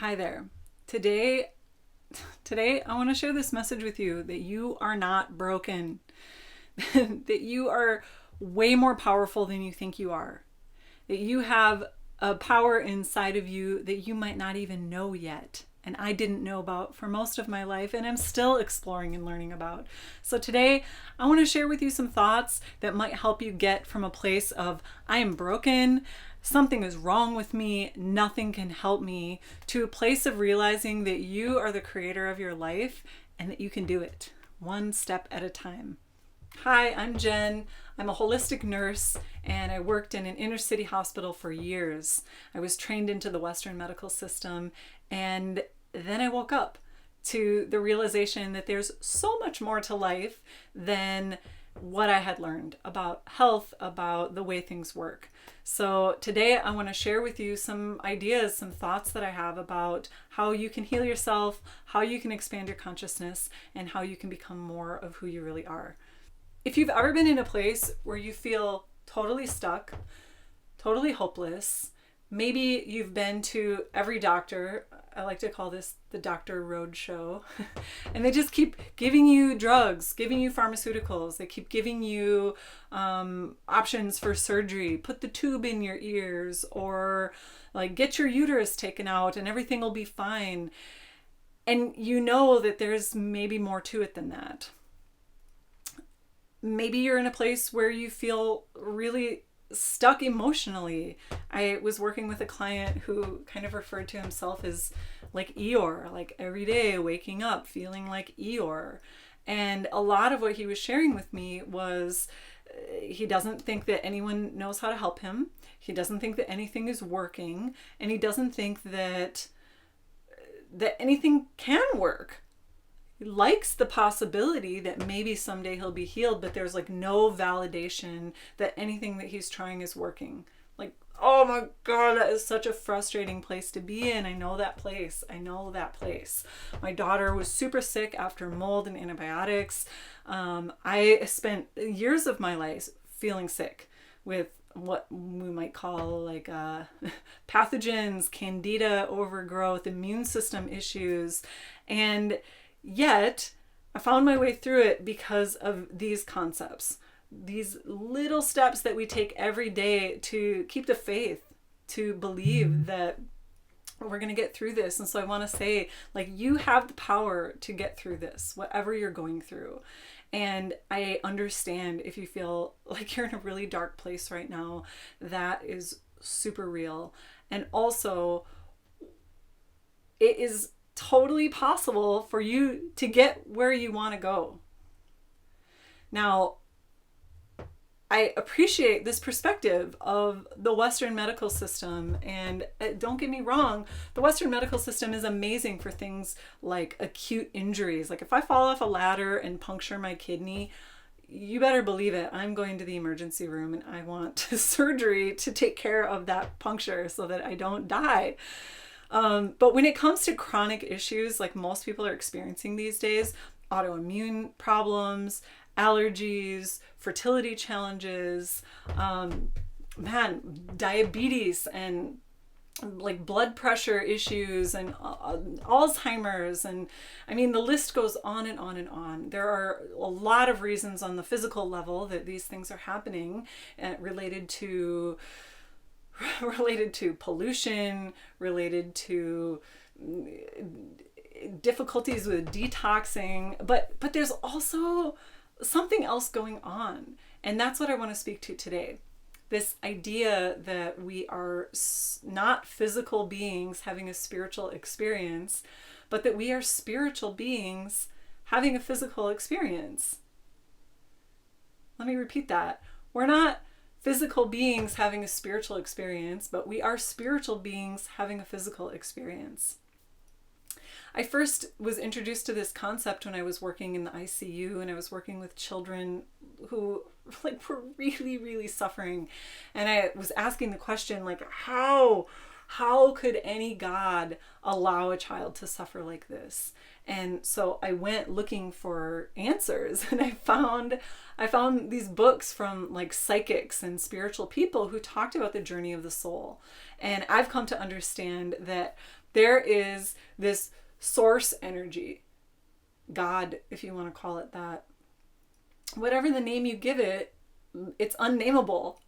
Hi there. Today today I want to share this message with you that you are not broken. That you are way more powerful than you think you are. That you have a power inside of you that you might not even know yet. And I didn't know about for most of my life, and I'm still exploring and learning about. So today, I want to share with you some thoughts that might help you get from a place of I am broken, something is wrong with me, nothing can help me, to a place of realizing that you are the creator of your life and that you can do it one step at a time. Hi, I'm Jen. I'm a holistic nurse and I worked in an inner city hospital for years. I was trained into the Western medical system, and then I woke up to the realization that there's so much more to life than what I had learned about health, about the way things work. So today I want to share with you some ideas, some thoughts that I have about how you can heal yourself, how you can expand your consciousness, and how you can become more of who you really are. If you've ever been in a place where you feel totally stuck, totally hopeless, maybe you've been to every doctor. I like to call this the Doctor Road Show. And they just keep giving you drugs, giving you pharmaceuticals. They keep giving you options for surgery. Put the tube in your ears, or like get your uterus taken out and everything will be fine. And you know that there's maybe more to it than that. Maybe you're in a place where you feel really stuck emotionally. I was working with a client who kind of referred to himself as like Eeyore, like every day waking up feeling like Eeyore. And a lot of what he was sharing with me was he doesn't think that anyone knows how to help him. He doesn't think that anything is working, and he doesn't think that anything can work. He likes the possibility that maybe someday he'll be healed, but there's like no validation that anything that he's trying is working. Like, oh my God, that is such a frustrating place to be in. I know that place. I know that place. My daughter was super sick after mold and antibiotics. I spent years of my life feeling sick with what we might call like pathogens, candida overgrowth, immune system issues. And yet, I found my way through it because of these concepts, these little steps that we take every day to keep the faith, to believe that we're going to get through this. And so I want to say, like, you have the power to get through this, whatever you're going through. And I understand if you feel like you're in a really dark place right now, that is super real. And also, it is totally possible for you to get where you want to go. Now, I appreciate this perspective of the Western medical system, and don't get me wrong, the Western medical system is amazing for things like acute injuries. Like if I fall off a ladder and puncture my kidney, you better believe it, I'm going to the emergency room and I want surgery to take care of that puncture so that I don't die. But when it comes to chronic issues like most people are experiencing these days, autoimmune problems, allergies, fertility challenges, diabetes and like blood pressure issues and Alzheimer's, and I mean the list goes on and on and on. There are a lot of reasons on the physical level that these things are happening, related to pollution, related to difficulties with detoxing, but there's also something else going on, and that's what I want to speak to today. This idea that we are not physical beings having a spiritual experience, but that we are spiritual beings having a physical experience. Let me repeat that. We're not physical beings having a spiritual experience, but we are spiritual beings having a physical experience. I first was introduced to this concept when I was working in the ICU, and I was working with children who like were really, really suffering. And I was asking the question, like, how How could any God allow a child to suffer like this? And so I went looking for answers, and I found these books from like psychics and spiritual people who talked about the journey of the soul. And I've come to understand that there is this source energy, God, if you want to call it that. Whatever the name you give it, it's unnameable.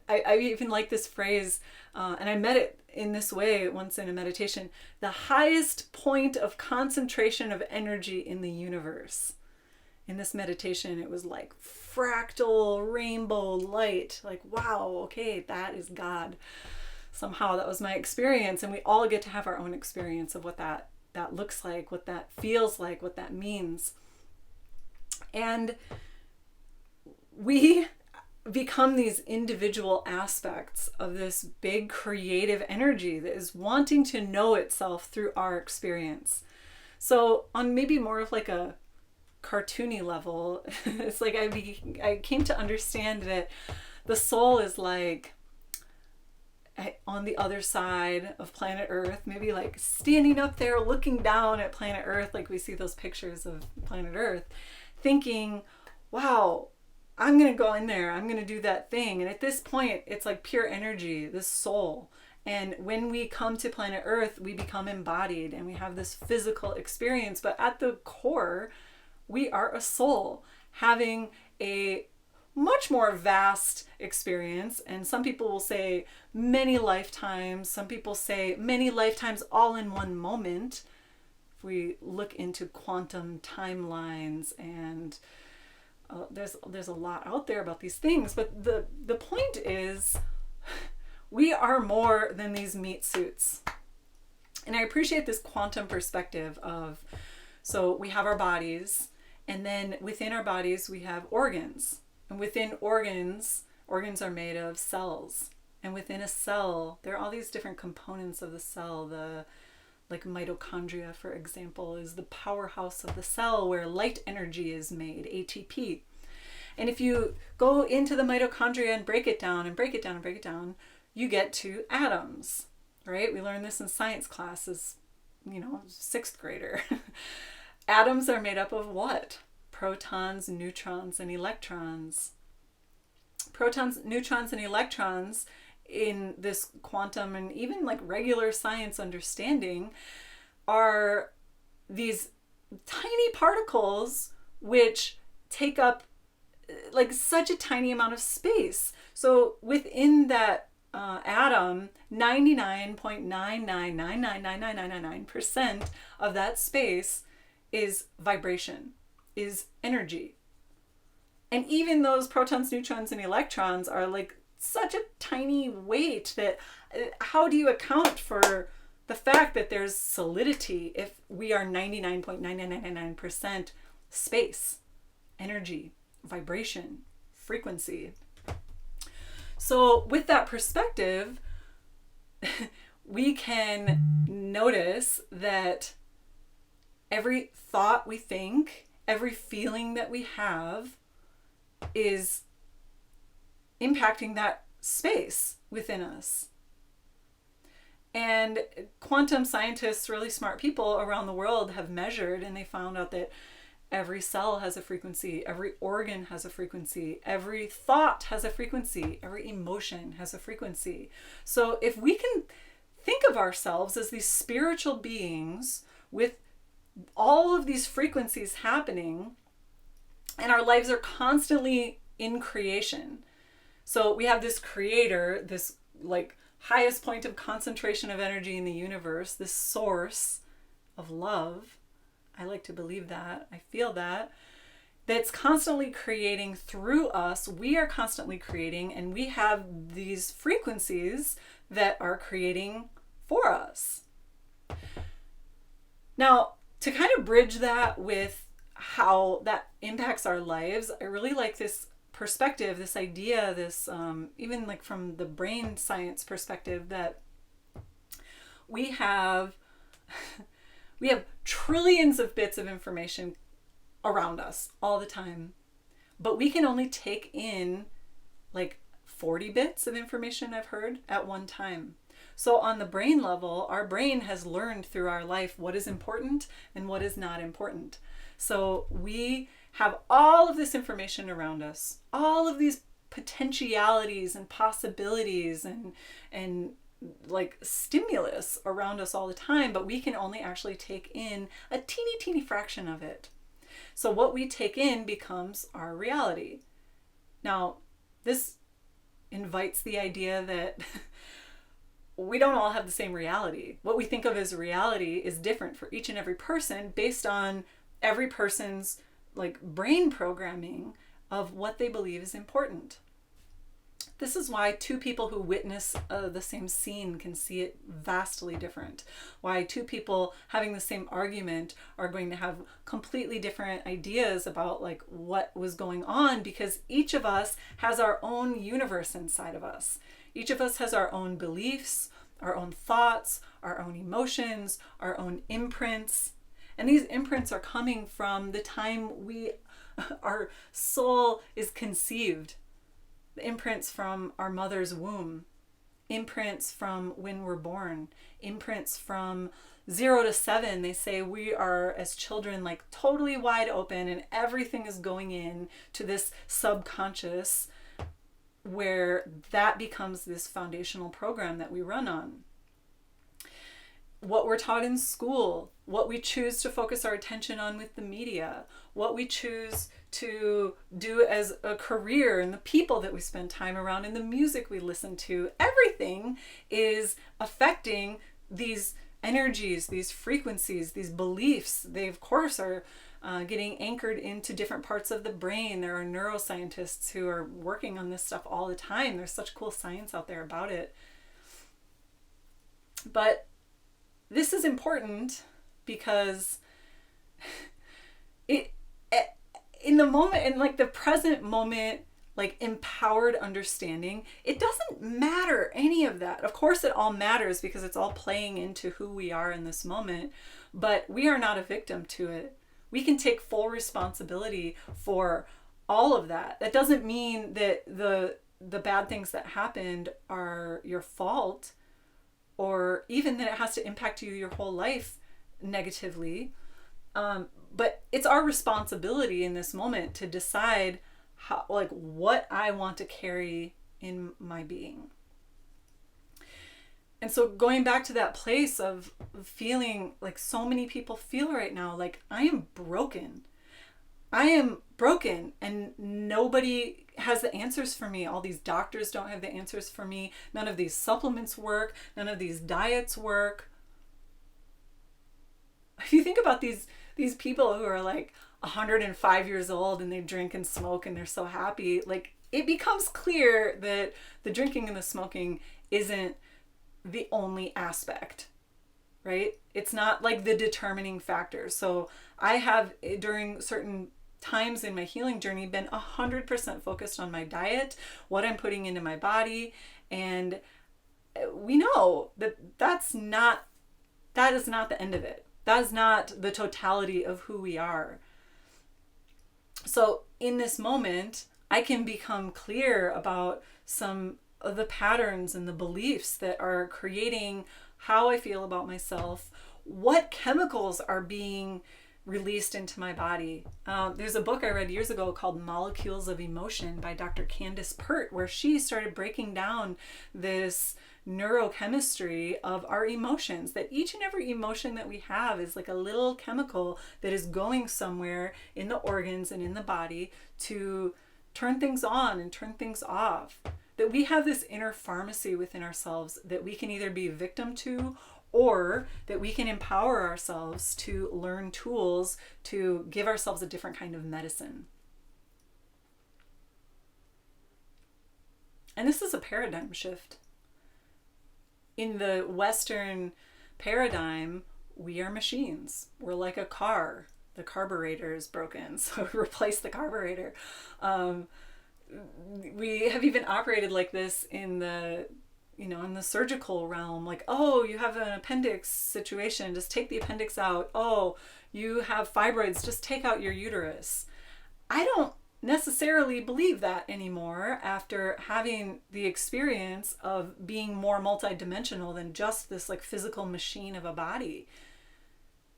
I even like this phrase, and I met it in this way once in a meditation: the highest point of concentration of energy in the universe. In this meditation, it was like fractal rainbow light. Like, wow, okay, that is God. Somehow that was my experience, and we all get to have our own experience of what that looks like, what that feels like, what that means. And we become these individual aspects of this big creative energy that is wanting to know itself through our experience. So on maybe more of like a cartoony level, it's like I came to understand that the soul is like on the other side of planet Earth, maybe like standing up there looking down at planet Earth, like we see those pictures of planet Earth, thinking, wow, I'm going to go in there, I'm going to do that thing. And at this point, it's like pure energy, this soul. And when we come to planet Earth, we become embodied and we have this physical experience. But at the core, we are a soul having a much more vast experience. And some people will say many lifetimes. Some people say many lifetimes all in one moment. If we look into quantum timelines, and there's a lot out there about these things. But the point is, we are more than these meat suits. And I appreciate this quantum perspective of, so we have our bodies, and then within our bodies we have organs. And within organs are made of cells. And within a cell, there are all these different components of the cell. Like mitochondria, for example, is the powerhouse of the cell where light energy is made, ATP. And if you go into the mitochondria and break it down and break it down and break it down, you get to atoms, right? We learned this in science classes, sixth grader. Atoms are made up of what? Protons, neutrons, and electrons. Protons, neutrons, and electrons in this quantum and even like regular science understanding are these tiny particles which take up like such a tiny amount of space. So within that atom, 99.9999999% of that space is vibration, is energy. And even those protons, neutrons, and electrons are like such a tiny weight that how do you account for the fact that there's solidity if we are 99.9999% space, energy, vibration, frequency? So with that perspective, we can notice that every thought we think, every feeling that we have is impacting that space within us. And quantum scientists, really smart people around the world, have measured, and they found out that every cell has a frequency, every organ has a frequency, every thought has a frequency, every emotion has a frequency. So if we can think of ourselves as these spiritual beings with all of these frequencies happening, and our lives are constantly in creation. So we have this creator, this like highest point of concentration of energy in the universe, this source of love. I like to believe that. I feel that. That's constantly creating through us. We are constantly creating, and we have these frequencies that are creating for us. Now, to kind of bridge that with how that impacts our lives, I really like this perspective, this idea, this even like from the brain science perspective, that we have trillions of bits of information around us all the time, but we can only take in like 40 bits of information, I've heard, at one time. So on the brain level, our brain has learned through our life what is important and what is not important. So we have all of this information around us, all of these potentialities and possibilities and like stimulus around us all the time, but we can only actually take in a teeny fraction of it. So what we take in becomes our reality. Now, this invites the idea that we don't all have the same reality. What we think of as reality is different for each and every person based on every person's like brain programming of what they believe is important. This is why two people who witness the same scene can see it vastly different. Why two people having the same argument are going to have completely different ideas about like what was going on, because each of us has our own universe inside of us. Each of us has our own beliefs, our own thoughts, our own emotions, our own imprints. And these imprints are coming from the time our soul is conceived. The imprints from our mother's womb, imprints from when we're born, imprints from 0 to 7. They say we are, as children, like totally wide open and everything is going in to this subconscious, where that becomes this foundational program that we run on. What we're taught in school, what we choose to focus our attention on with the media, what we choose to do as a career, and the people that we spend time around, and the music we listen to, everything is affecting these energies, these frequencies, these beliefs. They, of course, are getting anchored into different parts of the brain. There are neuroscientists who are working on this stuff all the time. There's such cool science out there about it. But this is important because in the moment, in like the present moment, like empowered understanding, it doesn't matter any of that. Of course, it all matters because it's all playing into who we are in this moment, but we are not a victim to it. We can take full responsibility for all of that. That doesn't mean that the bad things that happened are your fault, or even that it has to impact you your whole life negatively. But it's our responsibility in this moment to decide how, like, what I want to carry in my being. And so going back to that place of feeling like so many people feel right now, like I am broken. I am broken and nobody has the answers for me. All these doctors don't have the answers for me. None of these supplements work. None of these diets work. If you think about these people who are like 105 years old and they drink and smoke and they're so happy, like it becomes clear that the drinking and the smoking isn't the only aspect, right? It's not like the determining factor. So I have, during certain times in my healing journey, been 100% focused on my diet, what I'm putting into my body. And we know that that is not the end of it. That is not the totality of who we are. So in this moment, I can become clear about some of the patterns and the beliefs that are creating how I feel about myself, what chemicals are being released into my body. There's a book I read years ago called Molecules of Emotion by Dr. Candace Pert, where she started breaking down this neurochemistry of our emotions, that each and every emotion that we have is like a little chemical that is going somewhere in the organs and in the body to turn things on and turn things off. That we have this inner pharmacy within ourselves that we can either be victim to, or that we can empower ourselves to learn tools to give ourselves a different kind of medicine. And this is a paradigm shift. In the Western paradigm, we are machines. We're like a car. The carburetor is broken, so replace the carburetor. We have even operated like this in the surgical realm, like, oh, you have an appendix situation, just take the appendix out. Oh, you have fibroids, just take out your uterus. I don't necessarily believe that anymore after having the experience of being more multidimensional than just this like physical machine of a body.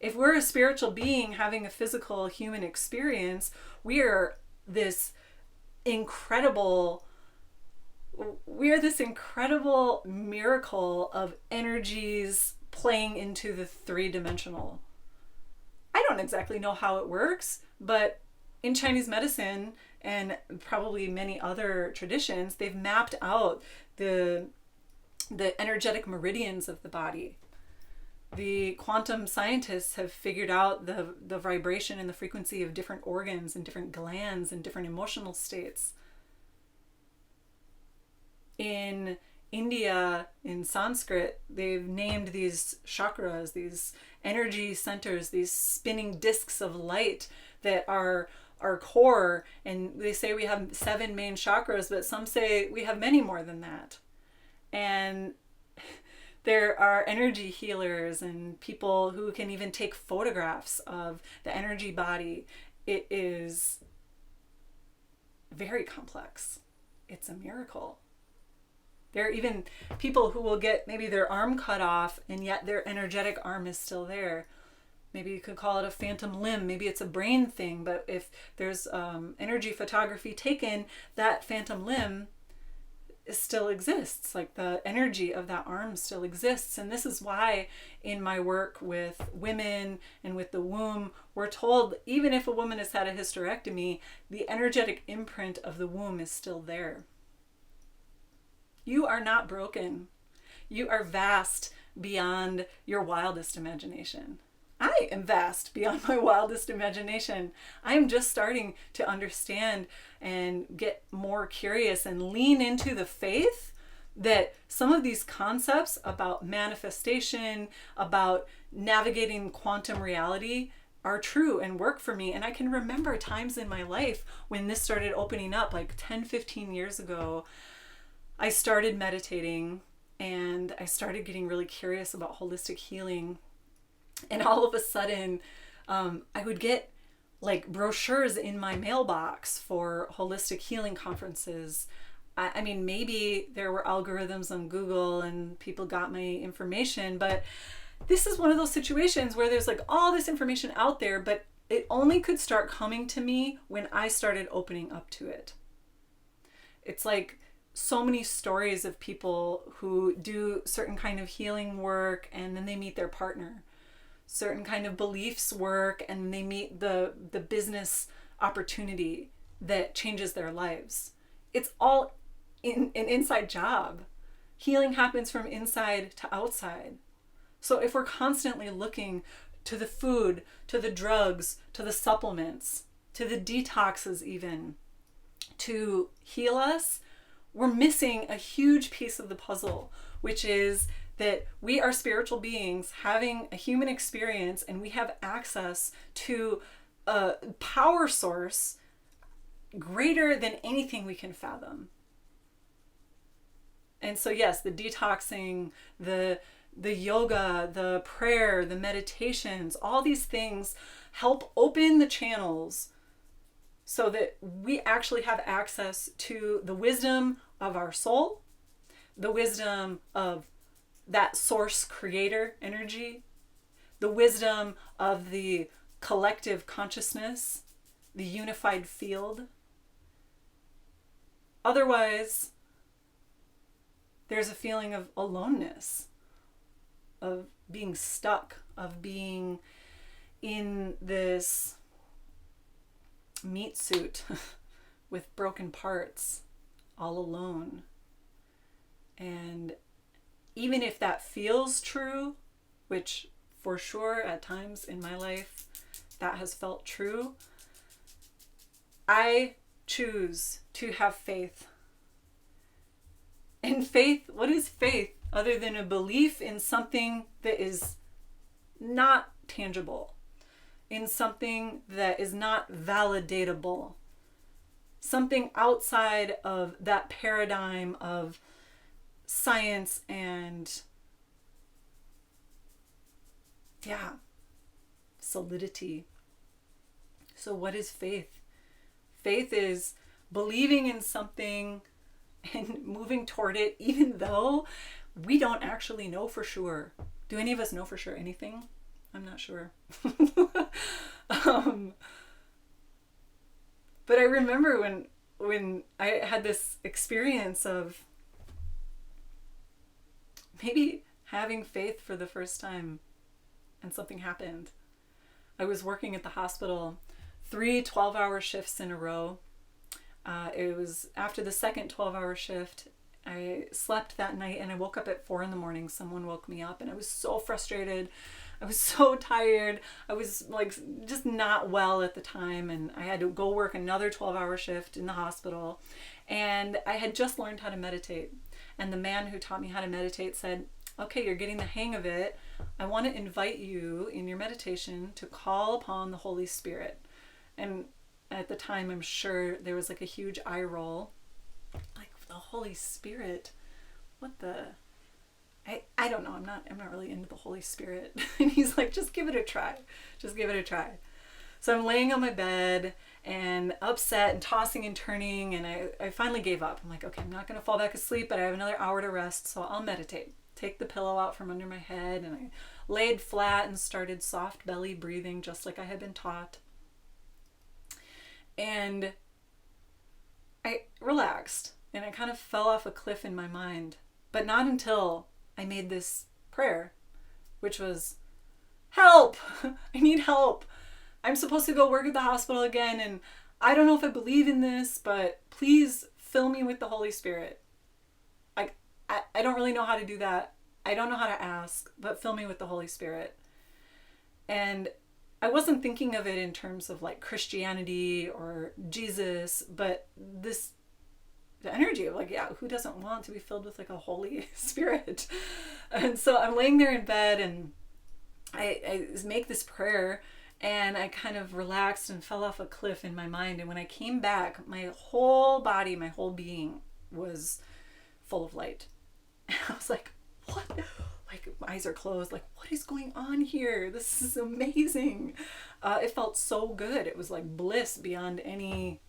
If we're a spiritual being having a physical human experience, we are this incredible miracle of energies playing into the three-dimensional. I don't exactly know how it works, but in Chinese medicine and probably many other traditions, they've mapped out the energetic meridians of the body. The quantum scientists have figured out the vibration and the frequency of different organs and different glands and different emotional states. In India, in Sanskrit, they've named these chakras, these energy centers, these spinning discs of light that are our core. And they say we have 7 main chakras, but some say we have many more than that. And there are energy healers and people who can even take photographs of the energy body. It is very complex. It's a miracle. There are even people who will get maybe their arm cut off and yet their energetic arm is still there. Maybe you could call it a phantom limb. Maybe it's a brain thing, but if there's energy photography taken, that phantom limb still exists. Like the energy of that arm still exists. And this is why in my work with women and with the womb, we're told even if a woman has had a hysterectomy, the energetic imprint of the womb is still there. You are not broken. You are vast beyond your wildest imagination. I am vast beyond my wildest imagination. I am just starting to understand and get more curious and lean into the faith that some of these concepts about manifestation, about navigating quantum reality are true and work for me. And I can remember times in my life when this started opening up, like 10, 15 years ago, I started meditating and I started getting really curious about holistic healing. And all of a sudden, I would get like brochures in my mailbox for holistic healing conferences. I mean, maybe there were algorithms on Google and people got my information, but this is one of those situations where there's like all this information out there, but it only could start coming to me when I started opening up to it. It's like so many stories of people who do certain kind of healing work and then they meet their partner. Certain kind of beliefs work and they meet the business opportunity that changes their lives. It's all an inside job. Healing happens from inside to outside. So if we're constantly looking to the food, to the drugs, to the supplements, to the detoxes even, to heal us, we're missing a huge piece of the puzzle, which is that we are spiritual beings having a human experience and we have access to a power source greater than anything we can fathom. And so yes, the detoxing, the yoga, the prayer, the meditations, all these things help open the channels so that we actually have access to the wisdom of our soul, the wisdom of that source creator energy, the wisdom of the collective consciousness, the unified field. Otherwise, there's a feeling of aloneness, of being stuck, of being in this meat suit with broken parts, all alone. And even if that feels true, which for sure at times in my life that has felt true, I choose to have faith. And faith, what is faith other than a belief in something that is not tangible, in something that is not validatable, something outside of that paradigm of science and solidity. So what is faith? Faith is believing in something and moving toward it, even though we don't actually know for sure. Do any of us know for sure anything? I'm not sure. But I remember when I had this experience of maybe having faith for the first time and something happened. I was working at the hospital 3 12-hour shifts in a row. It was after the second 12-hour shift, I slept that night and I woke up at 4 a.m. Someone woke me up and I was so frustrated. I was so tired. I was like just not well at the time, and I had to go work another 12-hour shift in the hospital. And I had just learned how to meditate. And the man who taught me how to meditate said, okay, you're getting the hang of it. I want to invite you in your meditation to call upon the Holy Spirit. And at the time, I'm sure there was like a huge eye roll. Like, the Holy Spirit? What the... I don't know. I'm not really into the Holy Spirit. And he's like, just give it a try. Just give it a try. So I'm laying on my bed and upset and tossing and turning. And I finally gave up. I'm like, okay, I'm not going to fall back asleep, but I have another hour to rest. So I'll meditate. Take the pillow out from under my head. And I laid flat and started soft belly breathing, just like I had been taught. And I relaxed. And I kind of fell off a cliff in my mind. But not until I made this prayer, which was, help! I need help. I'm supposed to go work at the hospital again, and I don't know if I believe in this, but please fill me with the Holy Spirit. I don't really know how to do that. I don't know how to ask, but fill me with the Holy Spirit. And I wasn't thinking of it in terms of like Christianity or Jesus, but the energy of like, yeah, who doesn't want to be filled with like a Holy Spirit? And so I'm laying there in bed and I make this prayer and I kind of relaxed and fell off a cliff in my mind. And when I came back, my whole body, my whole being was full of light. And I was like, what? Like, my eyes are closed. Like, what is going on here? This is amazing. It felt so good. It was like bliss beyond any,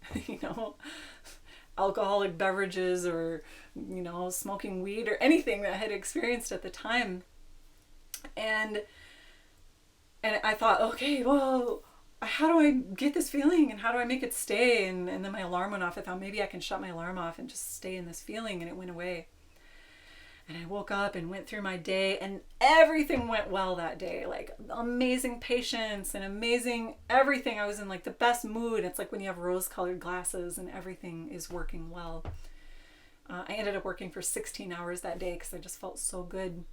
alcoholic beverages or, smoking weed or anything that I had experienced at the time. And I thought, okay, well, how do I get this feeling and how do I make it stay? And then my alarm went off. I thought maybe I can shut my alarm off and just stay in this feeling, and it went away. And I woke up and went through my day and everything went well that day. Like amazing patience and amazing everything. I was in like the best mood. It's like when you have rose-colored glasses and everything is working well. I ended up working for 16 hours that day because I just felt so good.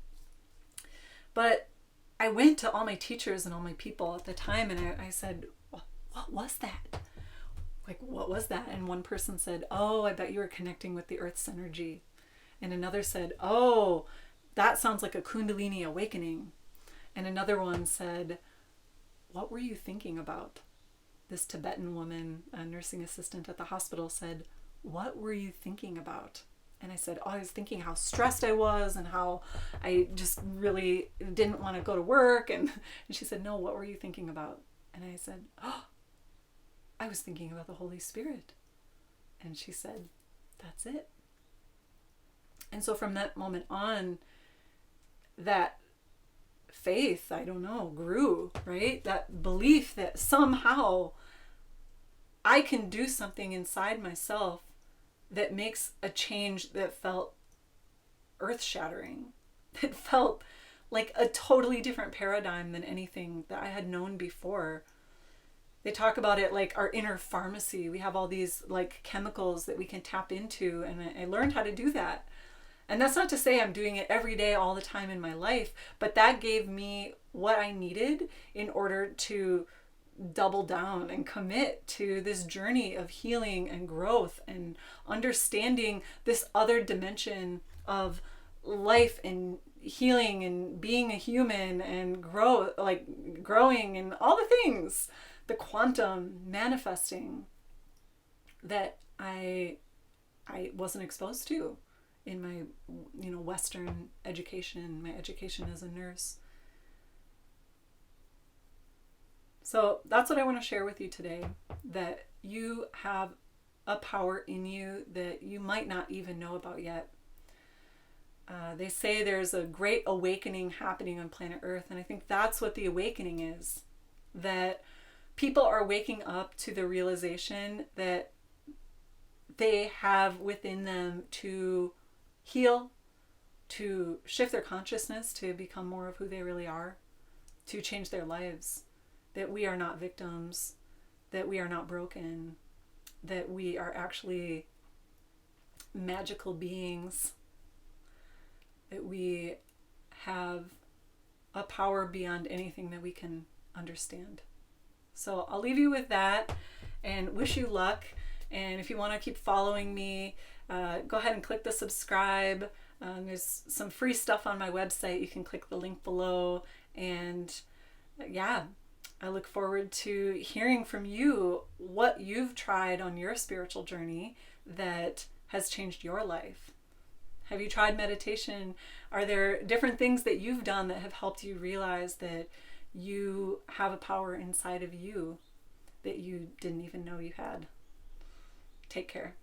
But I went to all my teachers and all my people at the time and I said, what was that? Like, what was that? And one person said, oh, I bet you were connecting with the Earth's energy. And another said, oh, that sounds like a Kundalini awakening. And another one said, what were you thinking about? This Tibetan woman, a nursing assistant at the hospital, said, what were you thinking about? And I said, oh, I was thinking how stressed I was and how I just really didn't want to go to work. And she said, no, what were you thinking about? And I said, oh, I was thinking about the Holy Spirit. And she said, that's it. And so from that moment on, that faith, I don't know, grew, right? That belief that somehow I can do something inside myself that makes a change that felt earth-shattering. That felt like a totally different paradigm than anything that I had known before. They talk about it like our inner pharmacy. We have all these like chemicals that we can tap into, and I learned how to do that. And that's not to say I'm doing it every day all the time in my life, but that gave me what I needed in order to double down and commit to this journey of healing and growth and understanding this other dimension of life and healing and being a human and growing and all the things, the quantum manifesting that I wasn't exposed to in my, Western education, my education as a nurse. So that's what I want to share with you today, that you have a power in you that you might not even know about yet. They say there's a great awakening happening on planet Earth, and I think that's what the awakening is. That people are waking up to the realization that they have within them to heal, to shift their consciousness, to become more of who they really are, to change their lives. That we are not victims, that we are not broken, that we are actually magical beings, that we have a power beyond anything that we can understand. So I'll leave you with that and wish you luck. And if you want to keep following me, go ahead and click the subscribe. There's some free stuff on my website. You can click the link below. And yeah, I look forward to hearing from you what you've tried on your spiritual journey that has changed your life. Have you tried meditation? Are there different things that you've done that have helped you realize that you have a power inside of you that you didn't even know you had? Take care.